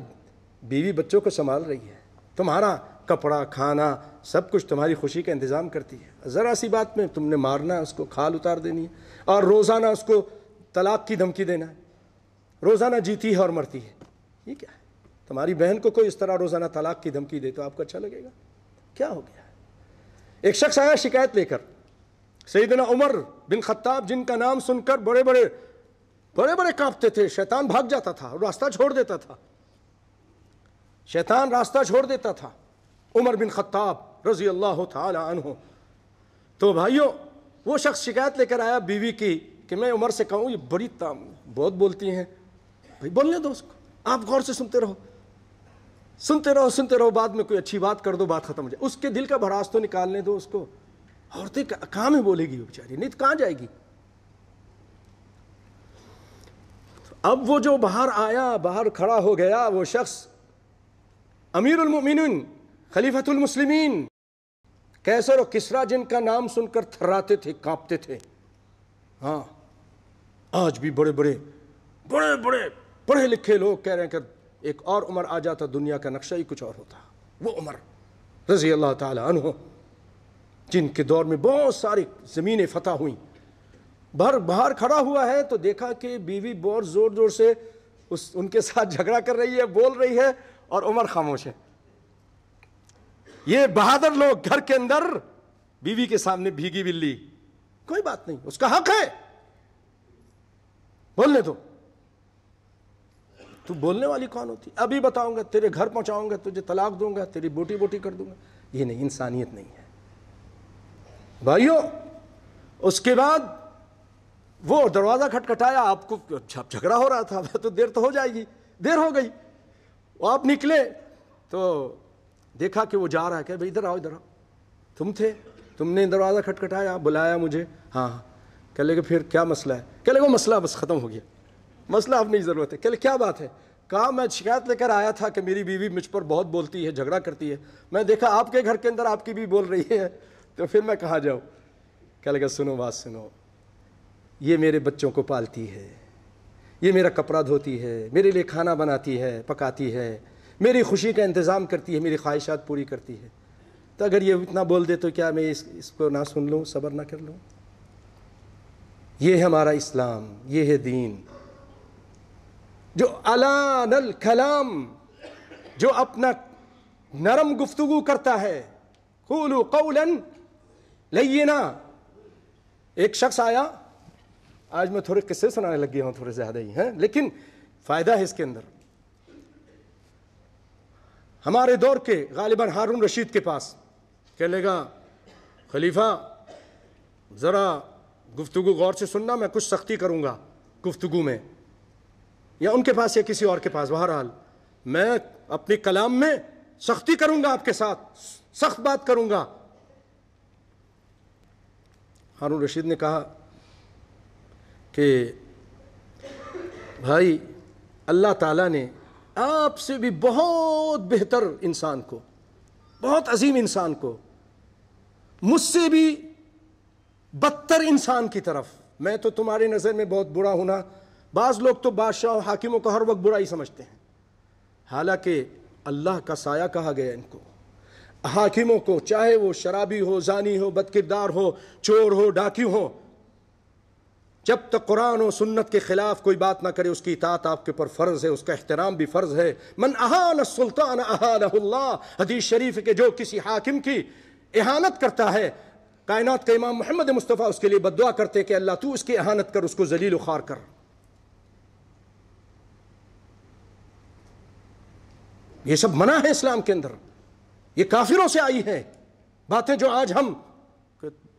B: بیوی بچوں کو سنبھال رہی ہے، تمہارا کپڑا کھانا سب کچھ تمہاری خوشی کا انتظام کرتی ہے. ذرا سی بات میں تم نے مارنا ہے، اس کو کھال اتار دینی ہے، اور روزانہ اس کو طلاق کی دھمکی دینا ہے. روزانہ جیتی ہے اور مرتی ہے. یہ کیا ہے؟ تمہاری بہن کو کوئی اس طرح روزانہ طلاق کی دھمکی دے تو آپ کو اچھا لگے گا؟ کیا ہو گیا ہے؟ ایک شخص آیا شکایت لے کر، سیدنا عمر بن خطاب جن کا نام سن کر بڑے بڑے کانپتے تھے. شیطان بھاگ جاتا تھا، راستہ چھوڑ دیتا تھا، شیطان راستہ چھوڑ دیتا تھا. عمر بن خطاب رضی اللہ تعالی عنہ. تو بھائیوں وہ شخص شکایت لے کر آیا بیوی کی کہ میں عمر سے کہوں یہ بہت بولتی ہیں. بھائی بولنے دو اس کو، آپ غور سے سنتے رہو، بعد میں کوئی اچھی بات کر دو، بات ختم ہو جائے. اس کے دل کا بھڑاس تو نکالنے دو اس کو. عورتیں کہاں میں بولے گی وہ بیچاری، نہیں تو کہاں جائے گی. اب وہ جو باہر آیا، باہر کھڑا ہو گیا وہ شخص، امیر المؤمنین خلیفۃ المسلمین کیسر و کسرا جن کا نام سن کر تھراتے تھے، کانپتے تھے، ہاں آج بھی بڑے بڑے پڑھے لکھے لوگ کہہ رہے ہیں کہ ایک اور عمر آ جاتا دنیا کا نقشہ ہی کچھ اور ہوتا. وہ عمر رضی اللہ تعالی عنہ جن کے دور میں بہت ساری زمینیں فتح ہوئیں. باہر کھڑا ہوا ہے تو دیکھا کہ بیوی بہت زور زور سے ان کے ساتھ جھگڑا کر رہی ہے، بول رہی ہے، اور عمر خاموش ہے. یہ بہادر لوگ گھر کے اندر بیوی کے سامنے بھیگی بلی، کوئی بات نہیں، اس کا حق ہے، بولنے دو. تو بولنے والی کون ہوتی؟ ابھی بتاؤں گا، تیرے گھر پہنچاؤں گا، تجھے طلاق دوں گا، تیری بوٹی بوٹی کر دوں گا. یہ نہیں، انسانیت نہیں ہے بھائیوں. اس کے بعد وہ دروازہ کھٹکھٹایا، آپ کو جھگڑا ہو رہا تھا تو دیر تو ہو جائے گی، دیر ہو گئی. وہ آپ نکلے تو دیکھا کہ وہ جا رہا ہے، کہ بھائی ادھر آؤ، ادھر آؤ، تم تھے، تم نے دروازہ کھٹکھٹایا، بلایا مجھے. ہاں. کہہ لے کہ پھر کیا مسئلہ ہے؟ کہہ لے وہ مسئلہ بس ختم ہو گیا، مسئلہ اب نہیں ضرورت ہے. کہہ لے کیا بات ہے؟ کہا میں شکایت لے کر آیا تھا کہ میری بیوی مجھ پر بہت بولتی ہے، جھگڑا کرتی ہے. میں دیکھا آپ کے گھر کے اندر آپ کی بھی بول رہی ہے، تو پھر میں کہاں جاؤں؟ کہہ لگا سنو بات سنو، یہ میرے بچوں کو پالتی ہے، یہ میرا کپڑا دھوتی ہے، میرے لیے کھانا بناتی ہے، پکاتی ہے، میری خوشی کا انتظام کرتی ہے، میری خواہشات پوری کرتی ہے. تو اگر یہ اتنا بول دے تو کیا میں اس کو نہ سن لوں، صبر نہ کر لوں؟ یہ ہے ہمارا اسلام، یہ ہے دین جو علان الکلام، جو اپنا نرم گفتگو کرتا ہے. قولوا قولا لینا. ایک شخص آیا، آج میں تھوڑے قصے سنانے لگ گیا ہوں، تھوڑے زیادہ ہی ہیں لیکن فائدہ ہے اس کے اندر. ہمارے دور کے غالباً ہارون رشید کے پاس، کہہ لے گا خلیفہ ذرا گفتگو غور سے سننا، میں کچھ سختی کروں گا گفتگو میں، یا ان کے پاس یا کسی اور کے پاس، بہرحال میں اپنے کلام میں سختی کروں گا، آپ کے ساتھ سخت بات کروں گا. ہارون رشید نے کہا کہ بھائی اللہ تعالیٰ نے آپ سے بھی بہت بہتر انسان کو، بہت عظیم انسان کو، مجھ سے بھی بدتر انسان کی طرف، میں تو تمہاری نظر میں بہت برا ہوں نا. بعض لوگ تو بادشاہ حاکموں کو ہر وقت برا ہی سمجھتے ہیں، حالانکہ اللہ کا سایہ کہا گیا ان کو، حاکموں کو، چاہے وہ شرابی ہو، زانی ہو، بد کردار ہو، چور ہو، ڈاکیو ہو، جب تک قرآن و سنت کے خلاف کوئی بات نہ کرے اس کی اطاعت آپ کے پر فرض ہے، اس کا احترام بھی فرض ہے. من اہان السلطان اہانہ اللہ. حدیث شریف کہ جو کسی حاکم کی اہانت کرتا ہے، کائنات کا امام محمد مصطفیٰ اس کے لیے بد دعا کرتے کہ اللہ تو اس کی اہانت کر، اس کو ذلیل و خوار کر. یہ سب منع ہے اسلام کے اندر، یہ کافروں سے آئی ہیں باتیں جو آج ہم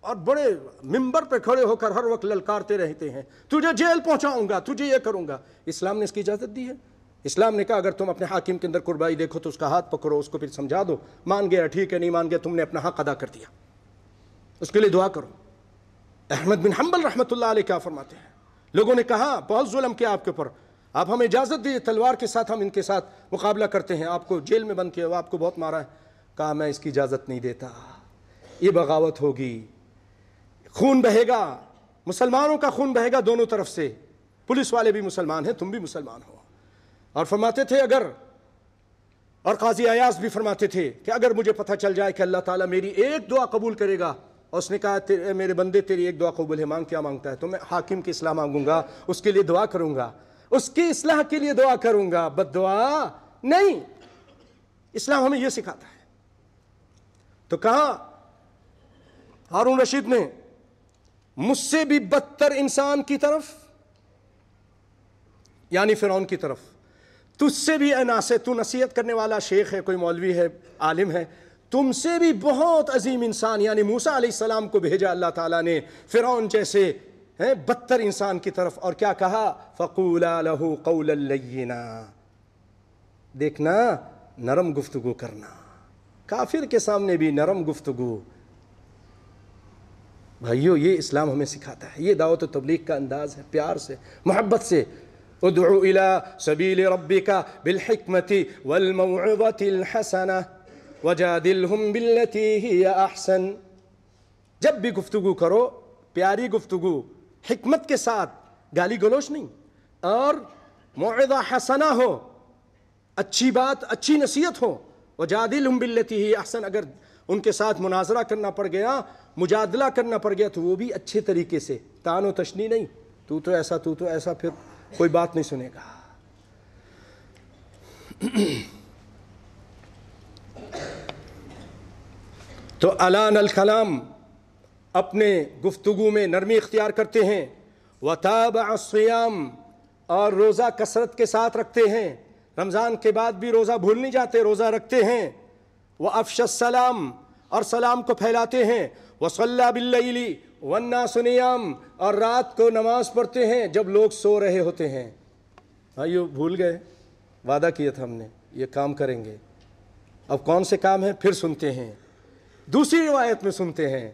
B: اور بڑے ممبر پہ کھڑے ہو کر ہر وقت للکارتے رہتے ہیں، تجھے جیل پہنچاؤں گا، تجھے یہ کروں گا. اسلام نے اس کی اجازت دی ہے. اسلام نے کہا اگر تم اپنے حاکم کے اندر قربائی دیکھو تو اس کا ہاتھ پکڑو، اس کو پھر سمجھا دو، مان گیا ٹھیک ہے، نہیں مان گیا تم نے اپنا حق ادا کر دیا، اس کے لیے دعا کرو. احمد بن حنبل رحمۃ اللہ علیہ کیا فرماتے ہیں؟ لوگوں نے کہا بہت ظلم کیا آپ کے اوپر، آپ ہمیں اجازت دیجیے تلوار کے ساتھ ہم ان کے ساتھ مقابلہ کرتے ہیں، آپ کو جیل میں بند کیا، وہ آپ کو بہت مارا ہے. کہا میں اس کی اجازت نہیں دیتا، یہ بغاوت ہوگی، خون بہے گا، مسلمانوں کا خون بہے گا دونوں طرف سے، پولیس والے بھی مسلمان ہیں، تم بھی مسلمان ہو. اور فرماتے تھے اگر، اور قاضی ایاز بھی فرماتے تھے کہ اگر مجھے پتہ چل جائے کہ اللہ تعالیٰ میری ایک دعا قبول کرے گا، اور اس نے کہا میرے بندے تیری ایک دعا قبول ہے، مانگ کیا مانگتا ہے؟ تو میں حاکم کی اصلاح مانگوں گا، اس کے لیے دعا کروں گا، اس کی اصلاح کے لیے دعا کروں گا، بد دعا نہیں. اسلام ہمیں یہ سکھاتا ہے. تو کہا ہارون رشید نے مجھ سے بھی بدتر انسان کی طرف، یعنی فرعون کی طرف، تجھ سے بھی اے ناصح، تو نصیحت کرنے والا شیخ ہے، کوئی مولوی ہے، عالم ہے، تم سے بھی بہت عظیم انسان یعنی موسیٰ علیہ السلام کو بھیجا اللہ تعالیٰ نے فرعون جیسے بدتر انسان کی طرف. اور کیا کہا؟ فَقُولَا لَهُ قَوْلًا لَيِّنًا. دیکھنا نرم گفتگو کرنا، کافر کے سامنے بھی نرم گفتگو. بھائیو یہ اسلام ہمیں سکھاتا ہے، یہ دعوت و تبلیغ کا انداز ہے، پیار سے، محبت سے. ادعو الى سبیل ربک بالحکمت والموعظۃ الحسنہ وجادلہم باللتی ہی احسن، جب بھی گفتگو کرو پیاری گفتگو، حکمت کے ساتھ، گالی گلوچ نہیں، اور موعظہ حسنہ ہو، اچھی بات، اچھی نصیحت ہو. وجادلہم باللتی ہی احسن، اگر ان کے ساتھ مناظرہ کرنا پڑ گیا، مجادلہ کرنا پڑ گیا، تو وہ بھی اچھے طریقے سے، تان و تشنی نہیں، تو ایسا، پھر کوئی بات نہیں سنے گا. تو الان الکلام، اپنے گفتگو میں نرمی اختیار کرتے ہیں. وتابع الصیام، اور روزہ کثرت کے ساتھ رکھتے ہیں، رمضان کے بعد بھی روزہ بھول نہیں جاتے، روزہ رکھتے ہیں. وافشى السلام، اور سلام کو پھیلاتے ہیں. وصلى باللیل والناس نیام، اور رات کو نماز پڑھتے ہیں جب لوگ سو رہے ہوتے ہیں. بھائیو بھول گئے، وعدہ کیا تھا ہم نے یہ کام کریں گے، اب کون سے کام ہیں پھر سنتے ہیں. دوسری روایت میں سنتے ہیں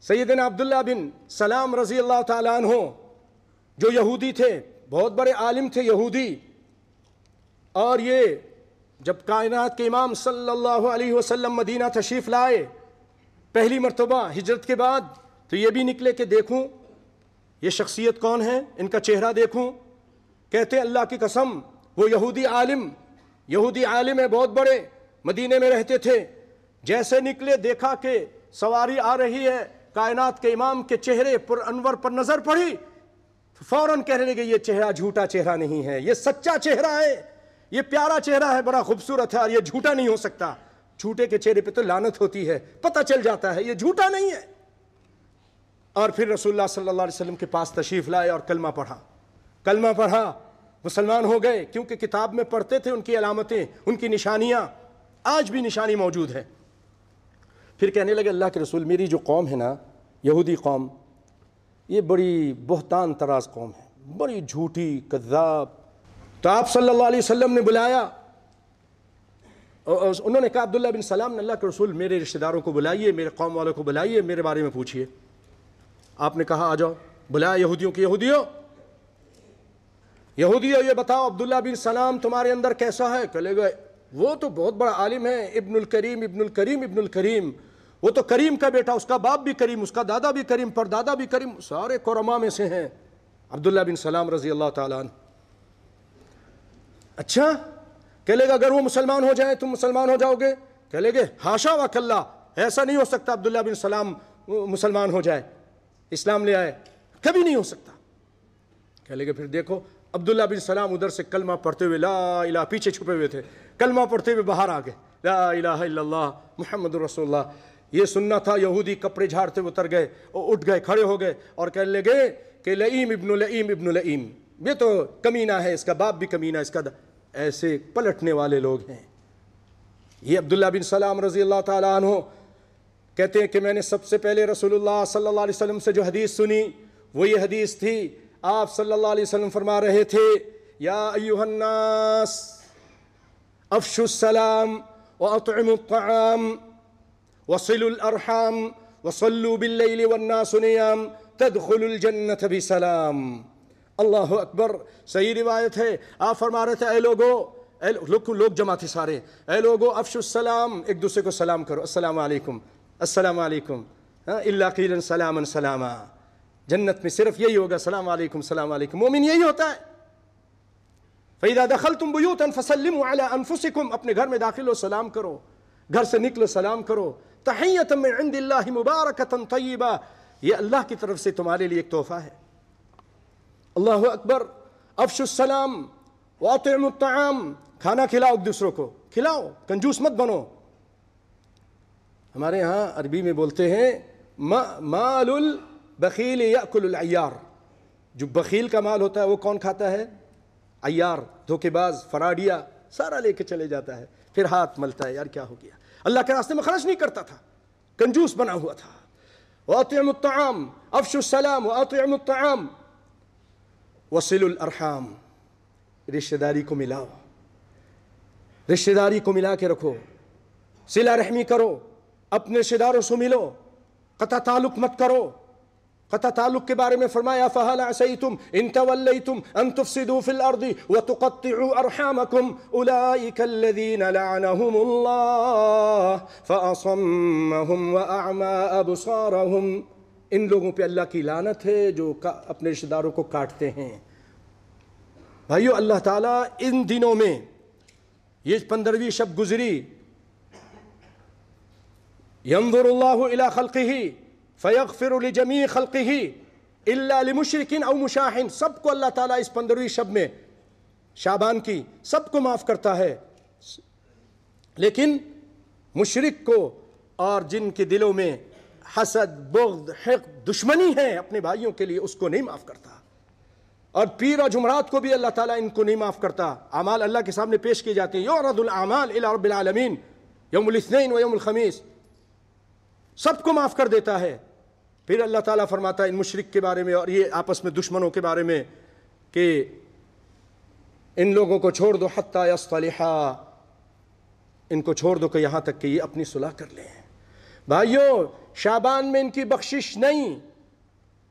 B: سیدنا عبداللہ بن سلام رضی اللہ تعالیٰ عنہ، جو یہودی تھے، بہت بڑے عالم تھے یہودی، اور یہ جب کائنات کے امام صلی اللہ علیہ وسلم مدینہ تشریف لائے پہلی مرتبہ ہجرت کے بعد، تو یہ بھی نکلے کہ دیکھوں یہ شخصیت کون ہے، ان کا چہرہ دیکھوں. کہتے اللہ کی قسم وہ یہودی عالم ہے، بہت بڑے، مدینے میں رہتے تھے. جیسے نکلے دیکھا کہ سواری آ رہی ہے، کائنات کے امام کے چہرے پر انور پر نظر پڑی، فوراً کہنے لگے یہ چہرہ جھوٹا چہرہ نہیں ہے، یہ سچا چہرہ ہے، یہ پیارا چہرہ ہے، بڑا خوبصورت ہے، اور یہ جھوٹا نہیں ہو سکتا. جھوٹے کے چہرے پہ تو لعنت ہوتی ہے، پتہ چل جاتا ہے یہ جھوٹا نہیں ہے. اور پھر رسول اللہ صلی اللہ علیہ وسلم کے پاس تشریف لائے اور کلمہ پڑھا، مسلمان ہو گئے. کیونکہ کتاب میں پڑھتے تھے ان کی علامتیں، ان کی نشانیاں، آج بھی نشانی موجود ہے. پھر کہنے لگے اللہ کے رسول، میری جو قوم ہے نا، یہودی قوم، یہ بڑی بہتان طراز قوم ہے، بڑی جھوٹی، کذاب. تو آپ صلی اللہ علیہ وسلم نے بلایا، اور انہوں نے کہا عبداللہ بن سلام نے، اللہ کے رسول میرے رشتہ داروں کو بلائیے، میرے قوم والوں کو بلائیے، میرے بارے میں پوچھیے. آپ نے کہا آ جاؤ. بلایا یہودیوں کی، یہودیوں یہ بتاؤ عبداللہ بن سلام تمہارے اندر کیسا ہے؟ کہے گئے وہ تو بہت بڑا عالم ہے، ابن الکریم، وہ تو کریم کا بیٹا، اس کا باپ بھی کریم، اس کا دادا بھی کریم، پردادا بھی کریم، سارے کرما میں سے ہیں عبداللہ بن سلام رضی اللہ تعالیٰ عنہ. اچھا، کہہ لے گا اگر وہ مسلمان ہو جائیں تم مسلمان ہو جاؤ گے؟ کہہ لے گے حاشا و کلا، ایسا نہیں ہو سکتا عبداللہ بن سلام مسلمان ہو جائے، اسلام لے آئے، کبھی نہیں ہو سکتا. کہہ لے گے پھر دیکھو عبداللہ بن سلام ادھر سے کلمہ پڑھتے ہوئے لا الہ، پیچھے چھپے ہوئے تھے، کلمہ پڑھتے ہوئے باہر آ گئے، لا الہ الا اللہ محمد رسول اللہ. یہ سننا تھا. یہودی کپڑے جھاڑتے اتر گئے اور اٹھ گئے، کھڑے ہو گئے اور کہنے لگے کہ لئیم ابن لئیم، یہ تو کمینہ ہے، اس کا باپ بھی کمینہ، اس کا ایسے پلٹنے والے لوگ ہیں. یہ عبداللہ بن سلام رضی اللہ تعالیٰ عنہ کہتے ہیں کہ میں نے سب سے پہلے رسول اللہ صلی اللہ علیہ وسلم سے جو حدیث سنی وہ یہ حدیث تھی. آپ صلی اللہ علیہ وسلم فرما رہے تھے یا ایھا الناس افشوا السلام واطعموا الطعام وصلوا الارحام وصلوا باللیل والناس نیام تدخلوا الجنۃ بسلام. اللہ اکبر. صحیح روایت ہے، آپ فرما رہے تھے اے لوگ جمع تھے سارے، اے لوگو افشوا السلام، ایک دوسرے کو سلام کرو، السلام علیکم السلام علیکم، الا قیلا سلاما سلاما. جنت میں صرف یہی ہوگا، سلام علیکم سلام علیکم. مومن یہی ہوتا ہے. فَإِذَا دَخَلْتُمْ بُيُوتًا فَسَلِّمُوا عَلَىٰ أَنفُسِكُمْ، اپنے گھر میں داخل ہو سلام کرو، گھر سے نکلو سلام کرو. تحیۃ من عند اللہ مبارکۃ طیبہ، یہ اللہ کی طرف سے تمہارے لیے ایک تحفہ ہے. اللہ اکبر. افشوا السلام واطعموا الطعام، کھانا کھلاؤ ایک دوسروں کو، کھلاؤ، کنجوس مت بنو. ہمارے ہاں عربی میں بولتے ہیں مال البخیل یأکل العیار، جو بخیل کا مال ہوتا ہے وہ کون کھاتا ہے؟ عیار، دھوکے باز، فراڈیا، سارا لے کے چلے جاتا ہے، پھر ہاتھ ملتا ہے یار کیا ہو گیا، اللہ کے راستے میں خرچ نہیں کرتا تھا، کنجوس بنا ہوا تھا. واطعموا الطعام، افشوا السلام واطعموا الطعام وصلوا الارحام، رشتہ داری کو ملاؤ، رشتہ داری کو ملا کے رکھو، صلہ رحمی کرو، اپنے رشتہ داروں سے ملو، قطع تعلق مت کرو. قطع تعلق کے بارے میں فرمایا فَهَلْ عَسَيْتُمْ إِن تَوَلَّيْتُمْ أَن تُفْسِدُوا فِي الْأَرْضِ وَتُقَطِّعُوا أَرْحَامَكُمْ أُولَئِكَ الَّذِينَ لَعَنَهُمُ اللَّهُ فَأَصَمَّهُمْ وَأَعْمَىٰ أَبْصَارَهُمْ۔ ان لوگوں پہ اللہ کی لعنت ہے جو اپنے رشتہ داروں کو کاٹتے ہیں۔ بھائیو، اللہ تعالیٰ ان دنوں میں یہ 15ویں شب گزری، ينظر الله إلى خلقه فيغفر لجميع خلقه إلا لمشرك أو مشاح، سب کو اللہ تعالیٰ اس 15ویں شب میں شعبان کی سب کو معاف کرتا ہے، لیکن مشرک کو اور جن کے دلوں میں حسد، بغض، حقد، دشمنی ہے اپنے بھائیوں کے لیے، اس کو نہیں معاف کرتا۔ اور پیر اور جمعرات کو بھی اللہ تعالیٰ ان کو نہیں معاف کرتا۔ اعمال اللہ کے سامنے پیش کی جاتی ہیں، یعرض الاعمال الى رب العالمین یوم الاثنین و یوم الخمیس، سب کو معاف کر دیتا ہے۔ پھر اللہ تعالیٰ فرماتا ہے ان مشرک کے بارے میں اور یہ آپس میں دشمنوں کے بارے میں کہ ان لوگوں کو چھوڑ دو حتی یصطلحا، ان کو چھوڑ دو کہ یہاں تک کہ یہ اپنی صلح کر لیں۔ بھائیو، شعبان میں ان کی بخشش نہیں،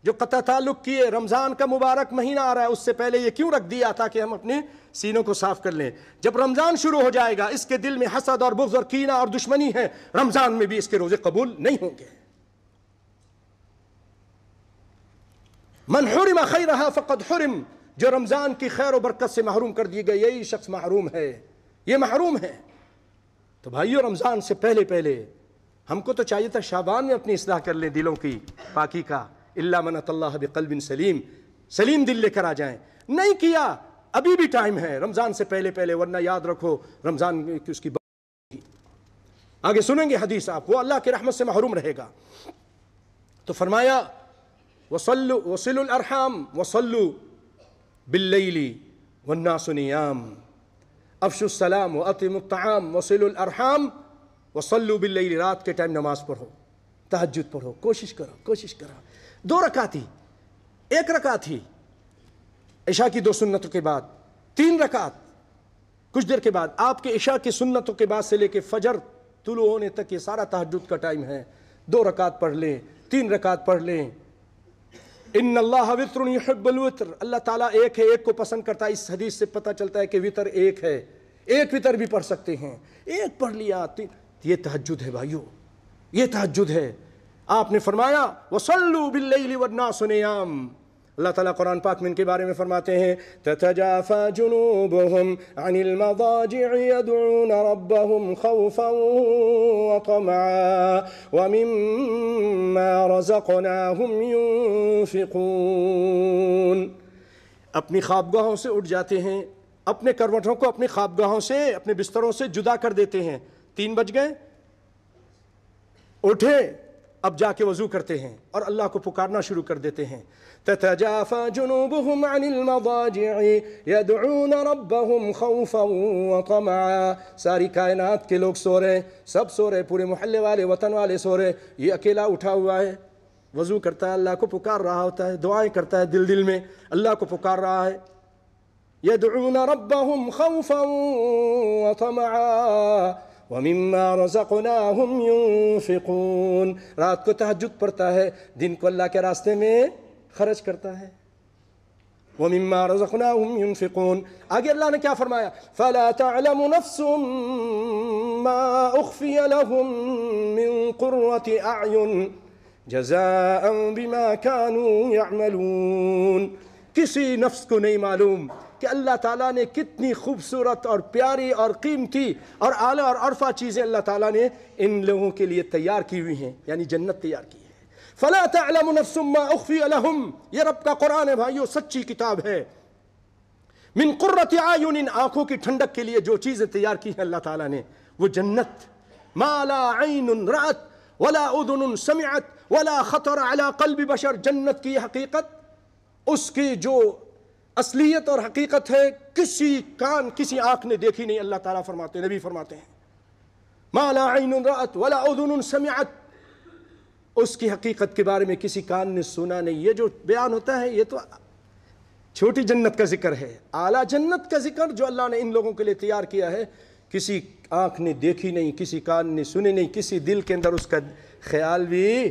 B: جو قطع تعلق کیے، رمضان کا مبارک مہینہ آ رہا ہے، اس سے پہلے یہ کیوں رکھ دیا تاکہ ہم اپنے سینوں کو صاف کر لیں۔ جب رمضان شروع ہو جائے گا، اس کے دل میں حسد اور بغض اور کینہ اور دشمنی ہے، رمضان میں بھی اس کے روزے قبول نہیں ہوں گے۔ من حرم خیرہا فقد حرم، جو رمضان کی خیر و برکت سے محروم کر دیے گئے، یہی شخص محروم ہے، یہ محروم ہے۔ تو بھائیو، رمضان سے پہلے ہم کو تو چاہیے تھا شعبان میں اپنی اصلاح کر لیں دلوں کی پاکی کا، الا من اتى اللہ بقلب سلیم، سلیم دل لے کر آ جائیں۔ نہیں کیا، ابھی بھی ٹائم ہے رمضان سے پہلے، ورنہ یاد رکھو رمضان کی اس کی آگے سنیں گے حدیث آپ، وہ اللہ کی رحمت سے محروم رہے گا۔ تو فرمایا وصلوا الارحام وصلوا باللیل والناس نیام، افشوا السلام واطعموا الطعام وصلوا الارحام وصلوا باللیل، رات کے ٹائم نماز پڑھو، تہجد پڑھو، کوشش کرو۔ 2 رکعت ہی، 1 رکعت ہی عشاء کی 2 سنتوں کے بعد، 3 رکعت کچھ دیر کے بعد، آپ کے عشاء کی سنتوں کے بعد سے لے کے فجر طلوع ہونے تک یہ سارا تہجد کا ٹائم ہے۔ 2 رکعت پڑھ لیں، 3 رکعت پڑھ لیں۔ ان اللہ وتر یحب الوتر، اللہ تعالیٰ ایک ہے، ایک کو پسند کرتا ہے۔ اس حدیث سے پتہ چلتا ہے کہ وتر ایک ہے، ایک وتر بھی پڑھ سکتے ہیں، ایک پڑھ لیا، یہ تہجد ہے بھائیو، یہ تہجد ہے۔ آپ نے فرمایا وصلوا باللیل والناس نیام، اللہ تعالیٰ قرآن پاک میں ان کے بارے میں فرماتے ہیں تتجافى جنوبهم عن المضاجع يدعون ربهم خوفا وطمعا ومما رزقناهم ينفقون، اپنی خوابگاہوں سے اٹھ جاتے ہیں، اپنے کروٹوں کو اپنی خوابگاہوں سے، اپنے بستروں سے جدا کر دیتے ہیں۔ 3 بج گئے، اٹھے، اب جا کے وضو کرتے ہیں اور اللہ کو پکارنا شروع کر دیتے ہیں۔ تتجافى جنوبهم عن المضاجع يدعون ربهم خوفا وطمعا، ساری کائنات کے لوگ سو رہے ہیں، سب سو رہے، پورے محلے والے، وطن والے سو رہے، یہ اکیلا اٹھا ہوا ہے، وضو کرتا ہے، اللہ کو پکار رہا ہوتا ہے، دعائیں کرتا ہے، دل میں اللہ کو پکار رہا ہے۔ يدعون ربهم خوفا وطمعا وَمِمَّا رَزَقْنَاهُمْ يُنفِقُونَ، رات کو تہجد پڑھتا ہے، دن کو اللہ کے راستے میں خرچ کرتا ہے۔ وَمِمَّا رَزَقْنَاهُمْ يُنفِقُونَ، آگے اللہ نے کیا فرمایا؟ فَلَا تَعْلَمُ نَفْسٌ مَّا أُخْفِيَ لَهُم مِّن قُرَّةِ أَعْيُنٍ جَزَاءً بِمَا كَانُوا يَعْمَلُونَ، کسی نفس کو نہیں معلوم کہ اللہ تعالیٰ نے کتنی خوبصورت اور پیاری اور قیمتی اور اعلیٰ اور عرفہ چیزیں اللہ تعالیٰ نے ان لوگوں کے لیے تیار کی ہوئی ہیں، یعنی جنت تیار کی ہے۔ فَلَا تَعْلَمُ نَفْسٌ مَّا أُخْفِيَ لَهُمْ، یہ رب کا قرآن ہے بھائیو، سچی کتاب ہے۔ مِن قُرَّةِ أَعْيُنٍ، آنکھوں کی ٹھنڈک کے لیے جو چیزیں تیار کی ہیں اللہ تعالیٰ نے، وہ جنت۔ مَا لَا عَيْنٌ رَأَتْ وَلَا أُذُنٌ سَمِعَتْ وَلَا خَطَرَ عَلَى قَلْبِ بَشَرٍ، جنت کی حقیقت، اس کی جو اصلیت اور حقیقت ہے، کسی آنکھ نے دیکھی نہیں، اللہ تعالیٰ فرماتے ہیں، نبی فرماتے ہیں ما لا عین رأت ولا اذن سمعت، اس کی حقیقت کے بارے میں کسی کان نے سنا نہیں۔ یہ جو بیان ہوتا ہے یہ تو چھوٹی جنت کا ذکر ہے، اعلیٰ جنت کا ذکر جو اللہ نے ان لوگوں کے لیے تیار کیا ہے، کسی آنکھ نے دیکھی نہیں، کسی کان نے سنی نہیں، کسی دل کے اندر اس کا خیال بھی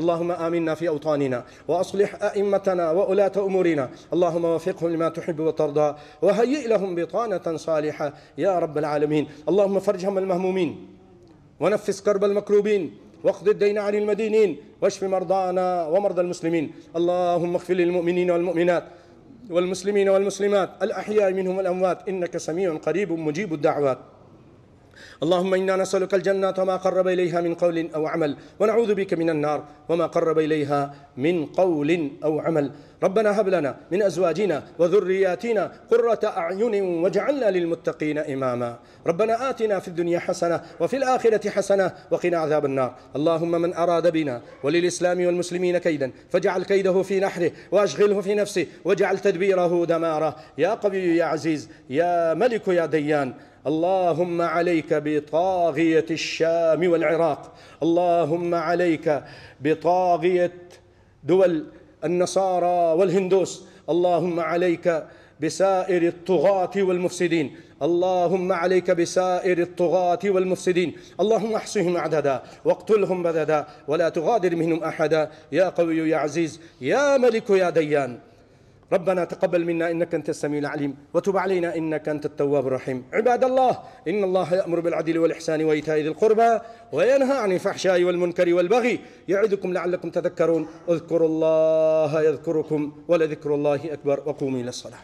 B: اللهم آمنا في أوطاننا وأصلح أئمتنا وولاة أمورنا، اللهم وفقهم لما تحب وترضى وهيئ لهم بطانة صالحة يا رب العالمين. اللهم فرج هم المهمومين ونفس كرب المكروبين واقض الدين عن المدينين واشف مرضانا ومرضى المسلمين. اللهم اغفر للمؤمنين والمؤمنات والمسلمين والمسلمات الأحياء منهم والأموات إنك سميع قريب مجيب الدعوات. اللهم إنا نسألك الجنة وما قرب إليها من قول أو عمل، ونعوذ بك من النار وما قرب إليها من قول أو عمل. ربنا هب لنا من أزواجنا وذرياتنا قرة أعين واجعلنا للمتقين إماما. ربنا آتنا في الدنيا حسنة وفي الآخرة حسنة وقنا عذاب النار. اللهم من أراد بنا وللإسلام والمسلمين كيدا فاجعل كيده في نحره وأشغله في نفسه واجعل تدبيره دماره يا قوي يا عزيز يا ملك يا ديان. اللهم عليك بطاغية الشام والعراق، اللهم عليك بطاغية دول النصارى والهندوس، اللهم عليك بسائر الطغاة والمفسدين، اللهم عليك بسائر الطغاة والمفسدين. اللهم احصهم عددا واقتلهم بددا ولا تغادر منهم أحدا يا قوي يا عزيز يا ملك يا ديان. ربنا تقبل منا إنك أنت السميع العليم وتب علينا إنك أنت التواب الرحيم. عباد الله، إن الله يأمر بالعدل والإحسان وإيتاء ذي القربى وينهى عن الفحشاء والمنكر والبغي يعظكم لعلكم تذكرون. اذكروا الله يذكركم ولذكر الله أكبر وقوموا إلى الصلاة.